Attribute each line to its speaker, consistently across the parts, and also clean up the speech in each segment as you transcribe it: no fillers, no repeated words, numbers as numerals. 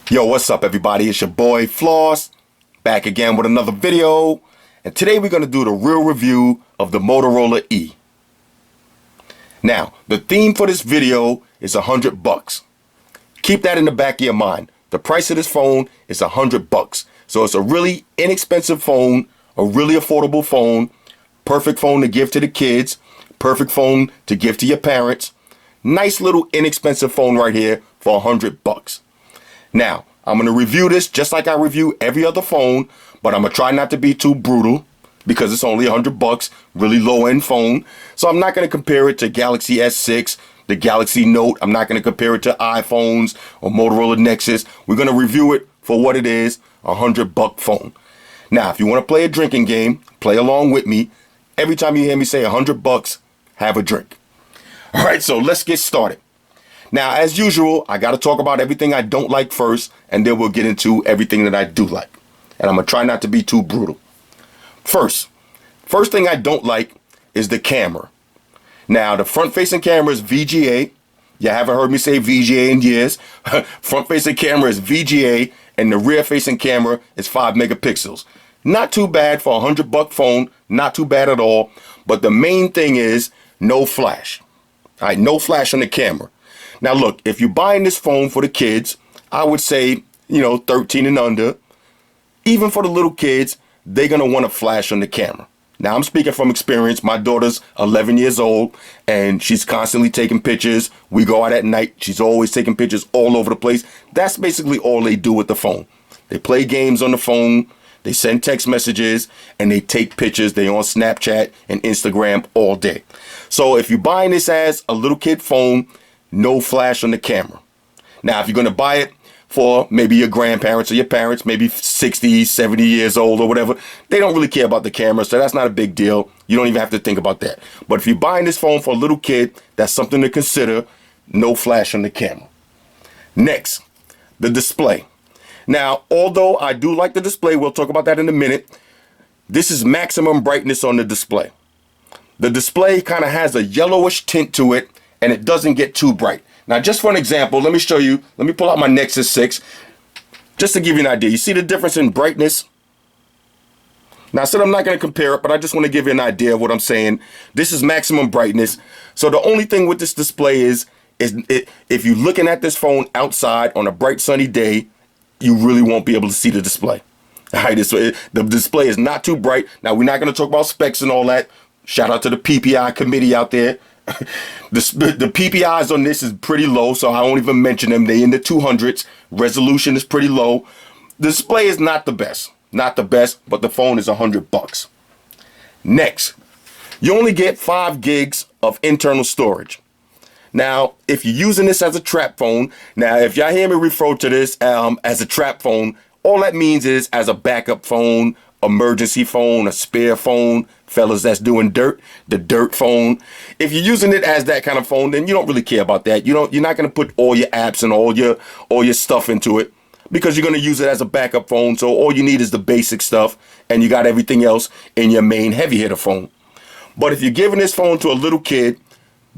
Speaker 1: Yo, what's up everybody? It's your boy Floss, back again with another video. And today we're going to do the real review of the Motorola E. Now, the theme for this video is $100. Keep that in the back of your mind. The price of this phone is $100. So it's a really inexpensive phone, a really affordable phone, perfect phone to give to the kids, perfect phone to give to your parents. Nice little inexpensive phone right here for $100. Now, I'm going to review this just like I review every other phone, but I'm going to try not to be too brutal because it's only $100, really low-end phone. So I'm not going to compare it to Galaxy S6, the Galaxy Note. I'm not going to compare it to iPhones or Motorola Nexus. We're going to review it for what it is, a $100 phone. Now, if you want to play a drinking game, play along with me. Every time you hear me say $100, have a drink. All right, so let's get started. Now, as usual, I got to talk about everything I don't like first, and then we'll get into everything that I do like. And I'm going to try not to be too brutal. First thing I don't like is the camera. Now, the front-facing camera is VGA. You haven't heard me say VGA in years. Front-facing camera is VGA, and the rear-facing camera is 5 megapixels. Not too bad for a $100 phone, not too bad at all. But the main thing is no flash. All right, no flash on the camera. Now look, if you're buying this phone for the kids, I would say, 13 and under. Even for the little kids, they're going to want a flash on the camera. Now I'm speaking from experience. My daughter's 11 years old and she's constantly taking pictures. We go out at night. She's always taking pictures all over the place. That's basically all they do with the phone. They play games on the phone. They send text messages and they take pictures. They on Snapchat and Instagram all day. So if you're buying this as a little kid phone, no flash on the camera. Now, if you're going to buy it for maybe your grandparents or your parents, maybe 60, 70 years old or whatever, they don't really care about the camera, so that's not a big deal. You don't even have to think about that. But if you're buying this phone for a little kid, that's something to consider. No flash on the camera. Next, the display. Now, although I do like the display, we'll talk about that in a minute, this is maximum brightness on the display. The display kind of has a yellowish tint to it, and it doesn't get too bright. Now, just for an example, let me show you. Let me pull out my Nexus 6, just to give you an idea. You see the difference in brightness? Now, I said I'm not going to compare it, but I just want to give you an idea of what I'm saying. This is maximum brightness. So the only thing with this display is if you're looking at this phone outside on a bright sunny day, you really won't be able to see the display. All right, the display is not too bright. Now, we're not going to talk about specs and all that. Shout out to the PPI committee out there. The PPIs on this is pretty low, so I won't even mention them. They in the 200s. Resolution is pretty low. The display is not the best. Not the best, but the phone is $100. Next, you only get 5 gigs of internal storage. Now, if you're using this as a trap phone, now if y'all hear me refer to this as a trap phone, all that means is as a backup phone, emergency phone, a spare phone, fellas that's doing dirt, the dirt phone. If you're using it as that kind of phone, then you don't really care about that. You're not going to put all your apps and all your stuff into it because you're going to use it as a backup phone. So all you need is the basic stuff and you got everything else in your main heavy hitter phone. But if you're giving this phone to a little kid,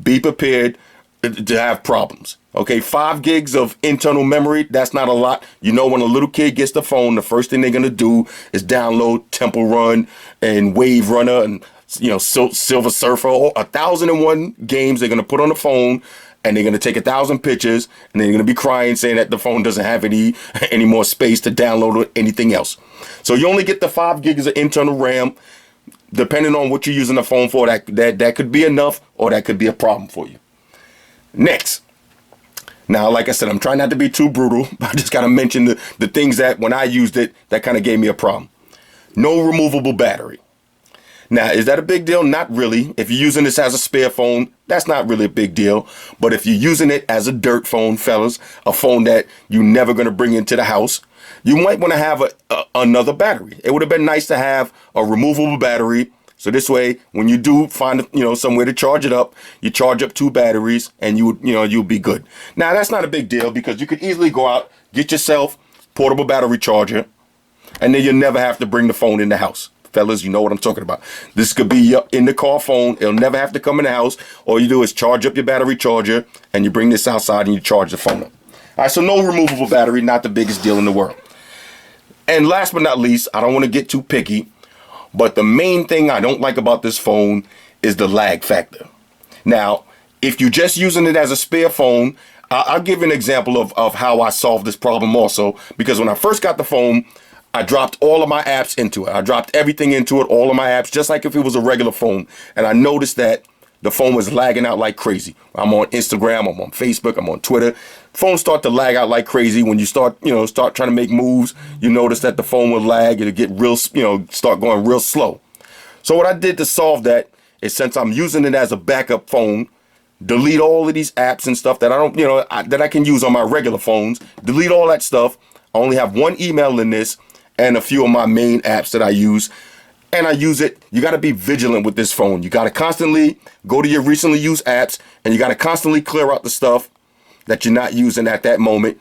Speaker 1: be prepared to have problems. Okay, 5 gigs of internal memory, that's not a lot. You know, when a little kid gets the phone, the first thing they're going to do is download Temple Run and Wave Runner and, Silver Surfer, 1,001 games they're going to put on the phone, and they're going to take 1,000 pictures, and they're going to be crying saying that the phone doesn't have any more space to download or anything else. So you only get the 5 gigs of internal RAM. Depending on what you're using the phone for, that could be enough or that could be a problem for you. Next. Now, like I said, I'm trying not to be too brutal, but I just got to mention the things that when I used it, that kind of gave me a problem. No removable battery. Now, is that a big deal? Not really. If you're using this as a spare phone, that's not really a big deal. But if you're using it as a dirt phone, fellas, a phone that you're never going to bring into the house, you might want to have another battery. It would have been nice to have a removable battery. So this way, when you do find, somewhere to charge it up, you charge up 2 batteries and you'll be good. Now, that's not a big deal because you could easily go out, get yourself portable battery charger, and then you'll never have to bring the phone in the house. Fellas, you know what I'm talking about. This could be your in the car phone. It'll never have to come in the house. All you do is charge up your battery charger and you bring this outside and you charge the phone up. All right, so no removable battery, not the biggest deal in the world. And last but not least, I don't want to get too picky, but the main thing I don't like about this phone is the lag factor. Now, if you're just using it as a spare phone, I'll give you an example of how I solved this problem also, because when I first got the phone, I dropped all of my apps into it. I dropped everything into it, all of my apps, just like if it was a regular phone. And I noticed that the phone was lagging out like crazy. I'm on Instagram, I'm on Facebook, I'm on Twitter. Phones start to lag out like crazy. When you start trying to make moves, you notice that the phone will lag. It'll get real, start going real slow. So what I did to solve that is, since I'm using it as a backup phone, delete all of these apps and stuff that I don't, that I can use on my regular phones. Delete all that stuff. I only have one email in this and a few of my main apps that I use. And I use it. You got to be vigilant with this phone. You got to constantly go to your recently used apps, and you got to constantly clear out the stuff that you're not using at that moment.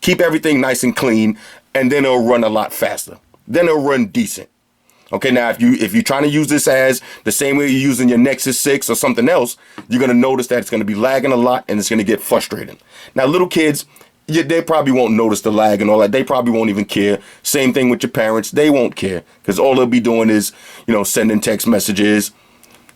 Speaker 1: Keep everything nice and clean, and then it'll run a lot faster. Then it'll run decent. Okay, now if you're trying to use this as the same way you're using your Nexus 6 or something else, you're going to notice that it's going to be lagging a lot, and it's going to get frustrating. Now, little kids, they probably won't notice the lag and all that. They probably won't even care. Same thing with your parents. They won't care, because all they'll be doing is, sending text messages.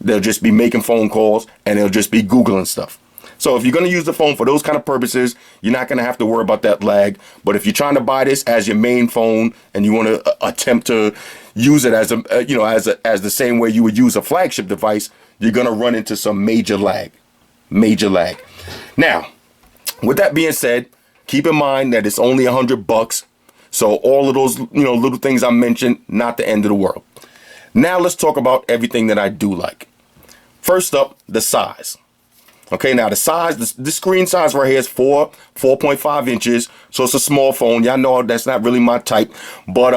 Speaker 1: They'll just be making phone calls, and they'll just be Googling stuff. So if you're going to use the phone for those kind of purposes, you're not going to have to worry about that lag. But if you're trying to buy this as your main phone and you want to attempt to use it as as the same way you would use a flagship device, you're going to run into some major lag. Major lag. Now, with that being said, keep in mind that it's only $100. So all of those, little things I mentioned, not the end of the world. Now let's talk about everything that I do like. First up, the size. Okay, now the size, the screen size right here is 4.5 inches. So it's a small phone. Y'all know that's not really my type. But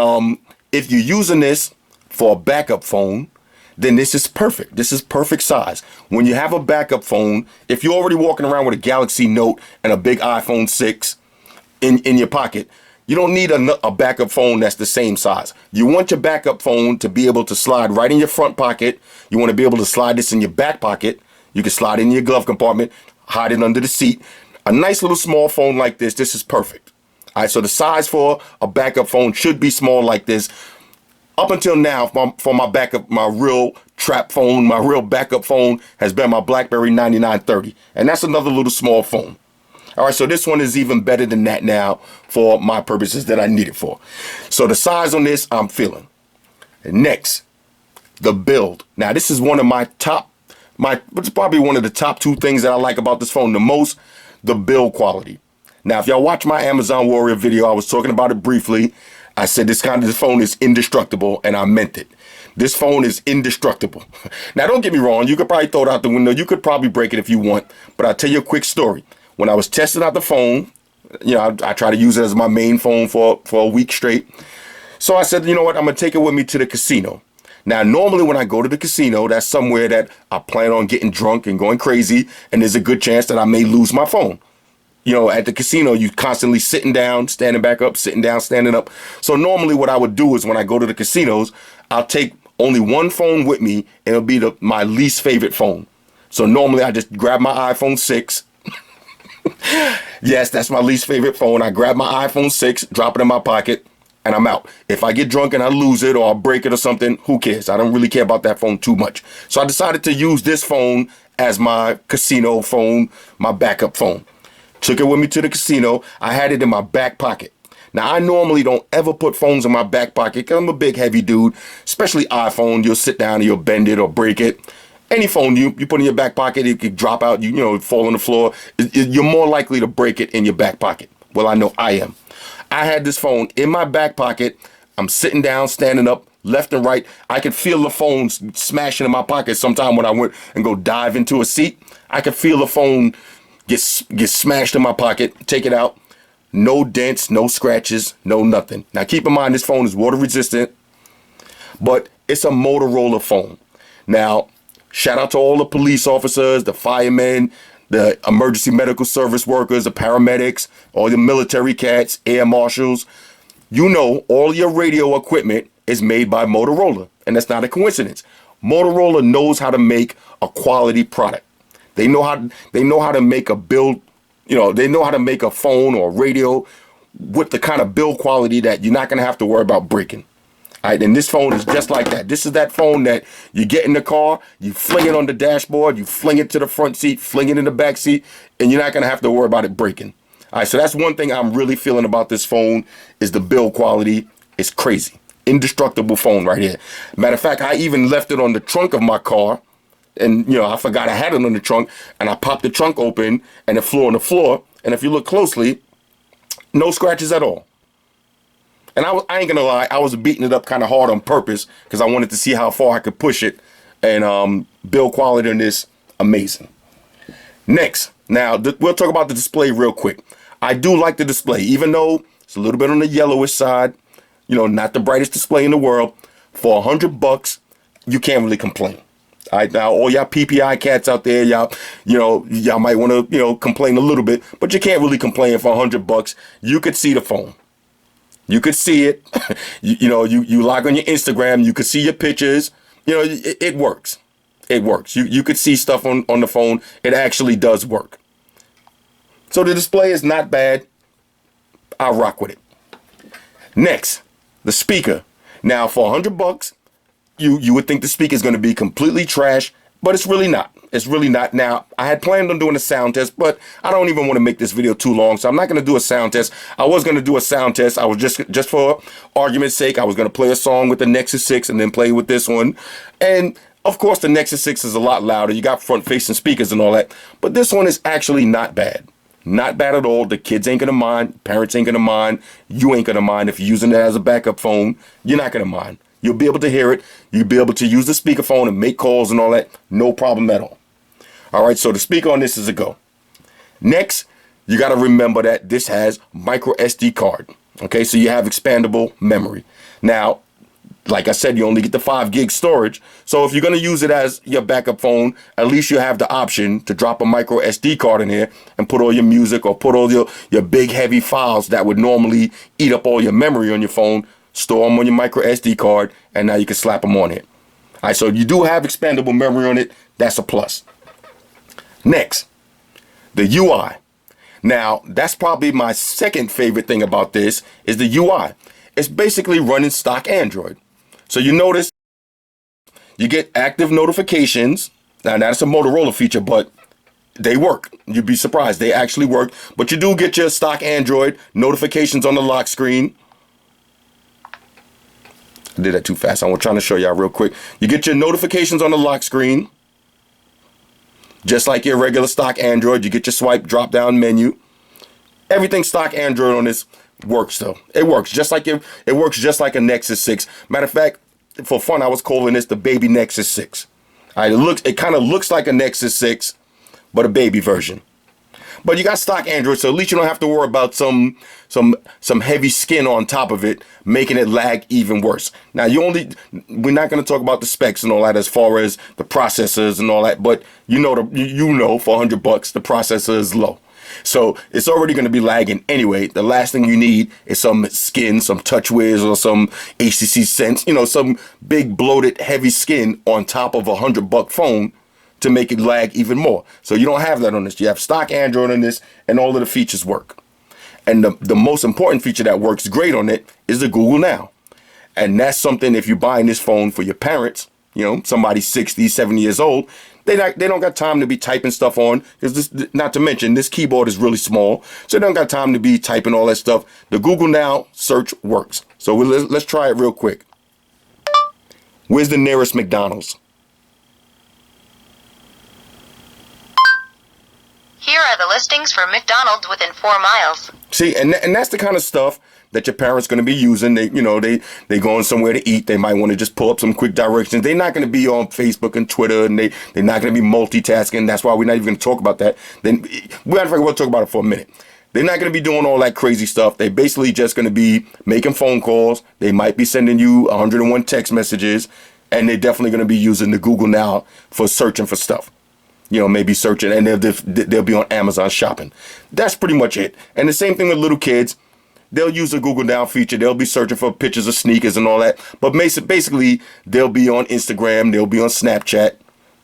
Speaker 1: if you're using this for a backup phone, then this is perfect. This is perfect size. When you have a backup phone, if you're already walking around with a Galaxy Note and a big iPhone 6 in your pocket, you don't need a backup phone that's the same size. You want your backup phone to be able to slide right in your front pocket. You want to be able to slide this in your back pocket. You can slide it in your glove compartment, hide it under the seat. A nice little small phone like this is perfect. All right, so the size for a backup phone should be small like this. Up until now, for my backup, my real trap phone, my real backup phone has been my BlackBerry 9930. And that's another little small phone. All right, so this one is even better than that now for my purposes that I need it for. So the size on this, I'm feeling. Next, the build. Now, this is one of my it's probably one of the top two things that I like about this phone the most, the build quality. Now, if y'all watch my Amazon Warrior video, I was talking about it briefly. I said this phone is indestructible, and I meant it. This phone is indestructible. Now, don't get me wrong. You could probably throw it out the window. You could probably break it if you want. But I'll tell you a quick story. When I was testing out the phone, I try to use it as my main phone for a week straight. So I said, you know what? I'm going to take it with me to the casino. Now, normally when I go to the casino, that's somewhere that I plan on getting drunk and going crazy, and there's a good chance that I may lose my phone. At the casino, you constantly sitting down, standing back up, sitting down, standing up. So normally what I would do is when I go to the casinos, I'll take only one phone with me, and it'll be my least favorite phone. So normally I just grab my iPhone 6. Yes, that's my least favorite phone. I grab my iPhone 6, drop it in my pocket, and I'm out. If I get drunk and I lose it or I break it or something, who cares? I don't really care about that phone too much. So I decided to use this phone as my casino phone, my backup phone. Took it with me to the casino. I had it in my back pocket. Now, I normally don't ever put phones in my back pocket because I'm a big, heavy dude, especially iPhone. You'll sit down and you'll bend it or break it. Any phone you put in your back pocket, it could drop out, fall on the floor. You're more likely to break it in your back pocket. Well, I know I am. I had this phone in my back pocket. I'm sitting down, standing up, left and right. I could feel the phone smashing in my pocket sometime when I went and go dive into a seat. I could feel the phone get smashed in my pocket, take it out. No dents, no scratches, no nothing. Now, keep in mind, this phone is water resistant, but it's a Motorola phone. Now, shout out to all the police officers, the firemen, the emergency medical service workers, the paramedics, all the military cats, air marshals. All your radio equipment is made by Motorola, and that's not a coincidence. Motorola knows how to make a quality product. They know how to make a build, they know how to make a phone or a radio with the kind of build quality that you're not going to have to worry about breaking. All right, and this phone is just like that. This is that phone that you get in the car, you fling it on the dashboard, you fling it to the front seat, fling it in the back seat, and you're not going to have to worry about it breaking. All right, so that's one thing I'm really feeling about this phone is the build quality. It's crazy. Indestructible phone right here. Matter of fact, I even left it on the trunk of my car, and, I forgot I had it on the trunk, and I popped the trunk open, and it flew on the floor, and if you look closely, no scratches at all. And I ain't gonna lie, I was beating it up kind of hard on purpose because I wanted to see how far I could push it. And build quality on this, amazing. Next, now we'll talk about the display real quick. I do like the display, even though it's a little bit on the yellowish side. Not the brightest display in the world. For $100, you can't really complain. All right, now all y'all PPI cats out there, y'all might want to complain a little bit, but you can't really complain for $100. You could see the phone. You could see it. you log on your Instagram. You could see your pictures. It works. It works. You could see stuff on the phone. It actually does work. So the display is not bad. I'll rock with it. Next, the speaker. Now for $100, you would think the speaker is going to be completely trash, but it's really not. It's really not. Now, I had planned on doing a sound test, but I don't even want to make this video too long, so I'm not going to do a sound test. I was going to do a sound test. I was just for argument's sake, I was going to play a song with the Nexus 6 and then play with this one. And of course, the Nexus 6 is a lot louder. You got front-facing speakers and all that, but this one is actually not bad. Not bad at all. The kids ain't going to mind. Parents ain't going to mind. You ain't going to mind. If you're using it as a backup phone, you're not going to mind. You'll be able to hear it. You'll be able to use the speakerphone and make calls and all that. No problem at all. All right, so the speaker on this is a go. Next, you got to remember that this has micro SD card. Okay, so you have expandable memory. Now, like I said, you only get the 5 gig storage. So if you're going to use it as your backup phone, at least you have the option to drop a micro SD card in here and put all your music or put all your big heavy files that would normally eat up all your memory on your phone, store them on your micro SD card, and now you can slap them on it. All right, so you do have expandable memory on it. That's a plus. Next, the UI. Now, that's probably my second favorite thing about this is the UI. It's basically running stock Android. So you notice you get active notifications. Now, that's a Motorola feature, but they work. You'd be surprised. They actually work. But you do get your stock Android notifications on the lock screen. I did that too fast. I'm trying to show y'all real quick. You get your notifications on the lock screen. Just like your regular stock Android, you get your swipe drop down menu. Everything stock Android on this works though. It works just like it works just like a Nexus 6. Matter of fact, for fun, I was calling this the baby Nexus 6. All right, it kind of looks like a Nexus 6, but a baby version. But you got stock Android, so at least you don't have to worry about some heavy skin on top of it, making it lag even worse. Now, we're not going to talk about the specs and all that as far as the processors and all that, but you know for $100 the processor is low. So it's already going to be lagging anyway. The last thing you need is some skin, some TouchWiz or some HTC Sense, some big bloated heavy skin on top of a $100 phone to make it lag even more. So you don't have that on this. You have stock Android on this, and all of the features work. And the most important feature that works great on it is the Google Now. And that's something, if you're buying this phone for your parents, somebody 60, 70 years old, they don't got time to be typing stuff on, because not to mention, this keyboard is really small, so they don't got time to be typing all that stuff. The Google Now search works. So let's try it real quick. Where's the nearest McDonald's?
Speaker 2: Here are the listings for McDonald's within 4 miles.
Speaker 1: See, and that's the kind of stuff that your parents going to be using. They going somewhere to eat. They might want to just pull up some quick directions. They're not going to be on Facebook and Twitter, and they're not going to be multitasking. That's why we're not even going to talk about that. Then we'll talk about it for a minute. They're not going to be doing all that crazy stuff. They're basically just going to be making phone calls. They might be sending you 101 text messages, and they're definitely going to be using the Google Now for searching for stuff. Maybe searching, and they'll be on Amazon shopping. That's pretty much it. And the same thing with little kids. They'll use the Google Now feature. They'll be searching for pictures of sneakers and all that. But basically, they'll be on Instagram. They'll be on Snapchat.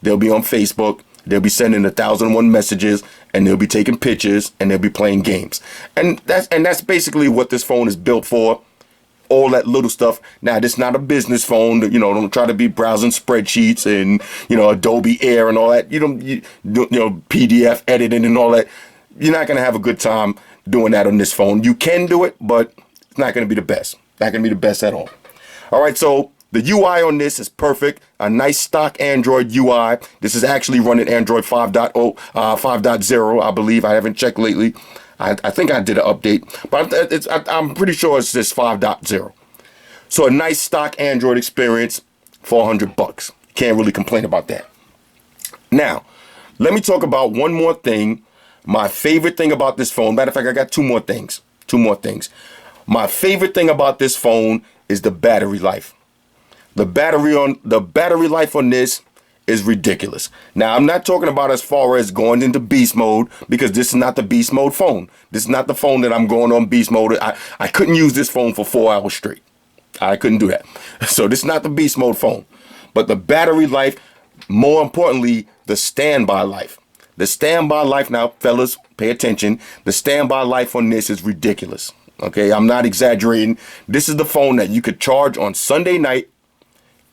Speaker 1: They'll be on Facebook. They'll be sending 1,001 messages, and they'll be taking pictures, and they'll be playing games. And that's basically what this phone is built for. All that little stuff. Now, this is not a business phone. You know, don't try to be browsing spreadsheets and, you know, Adobe Air and all that. You know, PDF editing and all that. You're not going to have a good time doing that on this phone. You can do it, but it's not going to be the best. Not going to be the best at all. All right, so the UI on this is perfect. A nice stock Android UI. This is actually running Android 5.0, I believe. I haven't checked lately. I think I did an update, but I'm pretty sure it's just 5.0. So a nice stock Android experience for $100. Can't really complain about that. Now, let me talk about one more thing. My favorite thing about this phone. Matter of fact, I got two more things. My favorite thing about this phone is the battery life. The battery life on this is ridiculous. Now, I'm not talking about as far as going into beast mode, because this is not the beast mode phone. This is not the phone that I'm going on beast mode. I couldn't use this phone for 4 hours straight. I couldn't do that. So this is not the beast mode phone. But the battery life, more importantly, the standby life. The standby life, now, fellas, pay attention. The standby life on this is ridiculous. Okay, I'm not exaggerating. This is the phone that you could charge on Sunday night,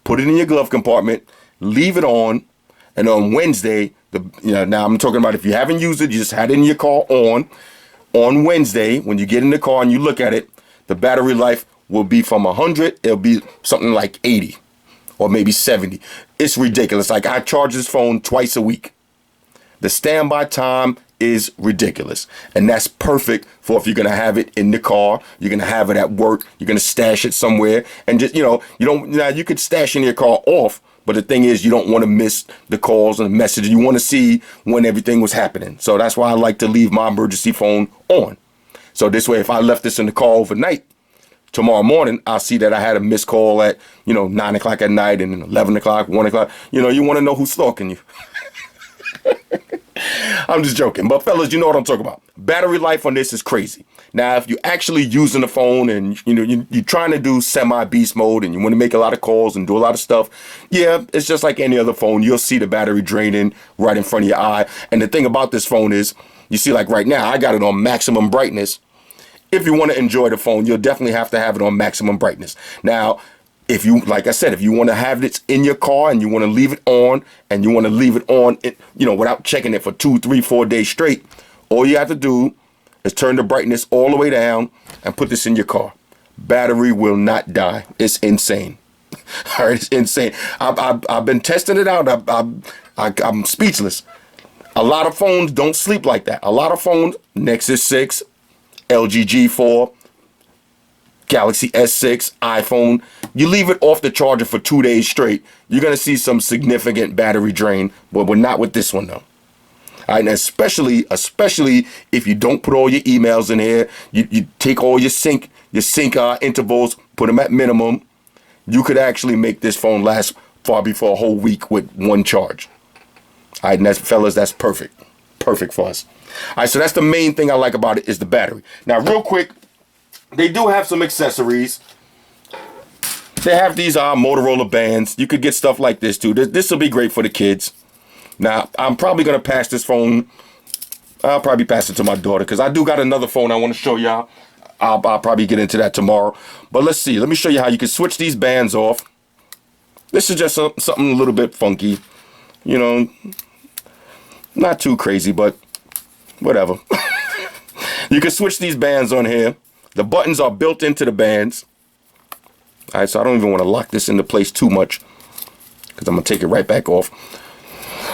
Speaker 1: put it in your glove compartment, leave it on, and on Wednesday, now I'm talking about if you haven't used it, you just had it in your car on Wednesday, when you get in the car and you look at it, the battery life will be from 100, it'll be something like 80 or maybe 70. It's ridiculous. Like, I charge this phone twice a week. The standby time is ridiculous, and that's perfect for if you're gonna have it in the car, you're gonna have it at work, you're gonna stash it somewhere, and just, you could stash in your car off, but the thing is, you don't want to miss the calls and the messages. You want to see when everything was happening. So that's why I like to leave my emergency phone on. So this way, if I left this in the car overnight, tomorrow morning, I'll see that I had a missed call at 9 o'clock at night and 11 o'clock, 1 o'clock. You want to know who's stalking you. I'm just joking. But fellas, you know what I'm talking about. Battery life on this is crazy. Now, if you're actually using the phone and you're trying to do semi-beast mode and you want to make a lot of calls and do a lot of stuff, yeah, it's just like any other phone. You'll see the battery draining right in front of your eye. And the thing about this phone is, you see, like right now, I got it on maximum brightness. If you want to enjoy the phone, you'll definitely have to have it on maximum brightness. Now, if you, like I said, if you want to have it in your car and you want to leave it on and you want to leave it on, without checking it for 2, 3, 4 days straight, all you have to do is turn the brightness all the way down and put this in your car. Battery will not die. It's insane. All right, it's insane. I've been testing it out. I'm speechless. A lot of phones don't sleep like that. A lot of phones, Nexus 6, LG G4, Galaxy S6, iPhone, you leave it off the charger for 2 days straight, you're going to see some significant battery drain, but we're not with this one though. All right, and especially if you don't put all your emails in here, you take all your sync intervals, put them at minimum, you could actually make this phone last far before a whole week with one charge. All right, and that's, fellas, that's perfect. Perfect for us. All right, so that's the main thing I like about it is the battery. Now, real quick, they do have some accessories. They have these Motorola bands. You could get stuff like this too. This will be great for the kids. Now, I'm probably going to pass this phone. I'll probably pass it to my daughter because I do got another phone I want to show y'all. I'll probably get into that tomorrow. But let's see. Let me show you how you can switch these bands off. This is just something a little bit funky. Not too crazy, but whatever. You can switch these bands on here. The buttons are built into the bands. All right, so I don't even want to lock this into place too much because I'm going to take it right back off.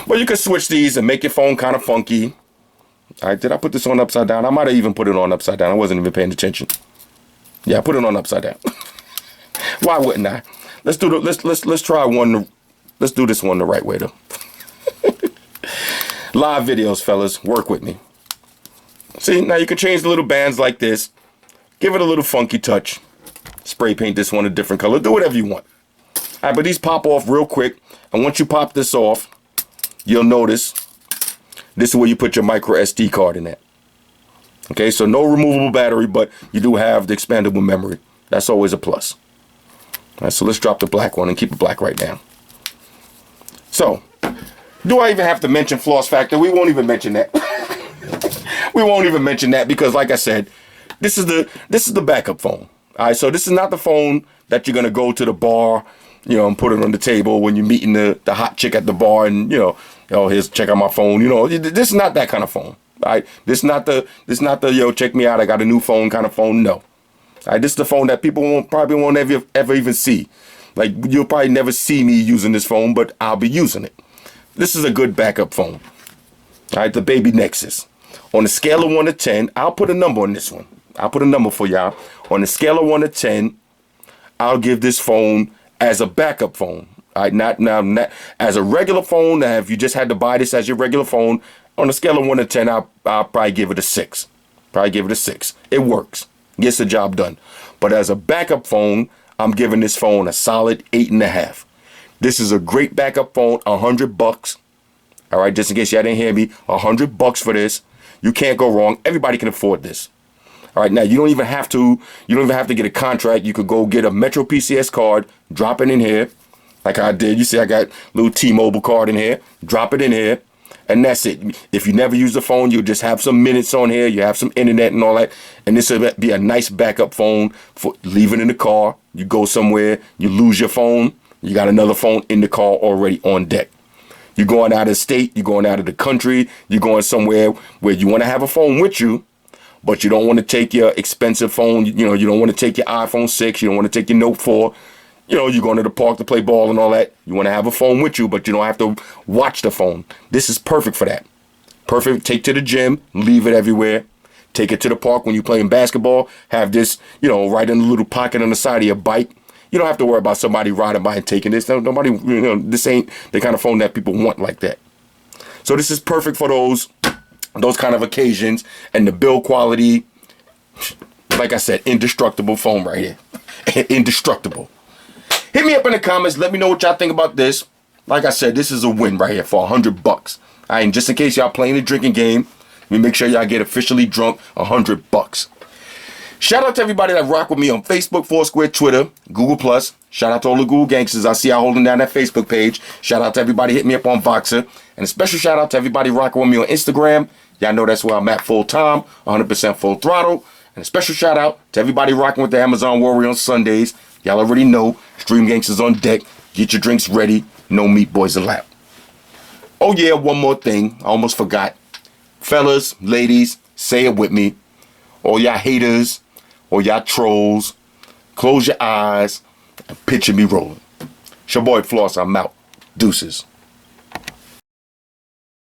Speaker 1: But you can switch these and make your phone kind of funky. All right, did I put this on upside down? I might have even put it on upside down. I wasn't even paying attention. Yeah, I put it on upside down. Why wouldn't I? Let's do let's try one. Let's do this one the right way though. Live videos, fellas, work with me. See, now you can change the little bands like this. Give it a little funky touch. Spray paint this one a different color. Do whatever you want. All right, but these pop off real quick. And once you pop this off, you'll notice this is where you put your micro SD card in that. Okay, so no removable battery, but you do have the expandable memory. That's always a plus. All right, so let's drop the black one and keep it black right now. So, Do I even have to mention floss factor? We won't even mention that. We won't even mention that because, like I said, this is the backup phone. All right, so this is not the phone that you're gonna go to the bar, and put it on the table when you're meeting the hot chick at the bar, and here's check out my phone. This is not that kind of phone. All right, this is not the check me out, I got a new phone kind of phone. No. All right, this is the phone that people probably won't ever even see. Like, you'll probably never see me using this phone, but I'll be using it. This is a good backup phone. All right, the baby Nexus. On a scale of 1 to 10, I'll put a number on this one. I'll put a number for y'all. On a scale of 1 to 10, I'll give this phone as a backup phone. All right, not as a regular phone. Now, if you just had to buy this as your regular phone, on a scale of 1 to 10, I'll probably give it a 6. Probably give it a 6. It works. Gets the job done. But as a backup phone, I'm giving this phone a solid 8.5. This is a great backup phone, $100. All right, just in case y'all didn't hear me, $100 for this. You can't go wrong. Everybody can afford this. All right, now you don't even have to get a contract. You could go get a Metro PCS card, drop it in here, like I did. You see, I got a little T-Mobile card in here. Drop it in here, and that's it. If you never use the phone, you'll just have some minutes on here. You have some internet and all that, and this will be a nice backup phone for leaving in the car. You go somewhere, you lose your phone, you got another phone in the car already on deck. You're going out of state, you're going out of the country, you're going somewhere where you want to have a phone with you, but you don't want to take your expensive phone. You don't want to take your iPhone 6, you don't want to take your Note 4. You're going to the park to play ball and all that. You want to have a phone with you, but you don't have to watch the phone. This is perfect for that. Perfect. Take to the gym, leave it everywhere. Take it to the park when you're playing basketball. Have this, right in the little pocket on the side of your bike. You don't have to worry about somebody riding by and taking this. Nobody, this ain't the kind of phone that people want like that. So this is perfect for those kind of occasions. And the build quality, like I said, indestructible phone right here. Indestructible. Hit me up in the comments. Let me know what y'all think about this. Like I said, this is a win right here for $100. All right, and just in case y'all playing the drinking game, let me make sure y'all get officially drunk, $100. Shout out to everybody that rock with me on Facebook, Foursquare, Twitter, Google+. Shout out to all the Google gangsters. I see y'all holding down that Facebook page. Shout out to everybody hitting me up on Voxer. And a special shout out to everybody rocking with me on Instagram. Y'all know that's where I'm at full time, 100% full throttle. And a special shout out to everybody rocking with the Amazon Warrior on Sundays. Y'all already know, Stream Gangsters on deck. Get your drinks ready. No meat boys allowed. Oh yeah, one more thing. I almost forgot. Fellas, ladies, say it with me. All y'all haters, all y'all trolls, close your eyes and picture me rolling. It's your boy Floss, I'm out. Deuces.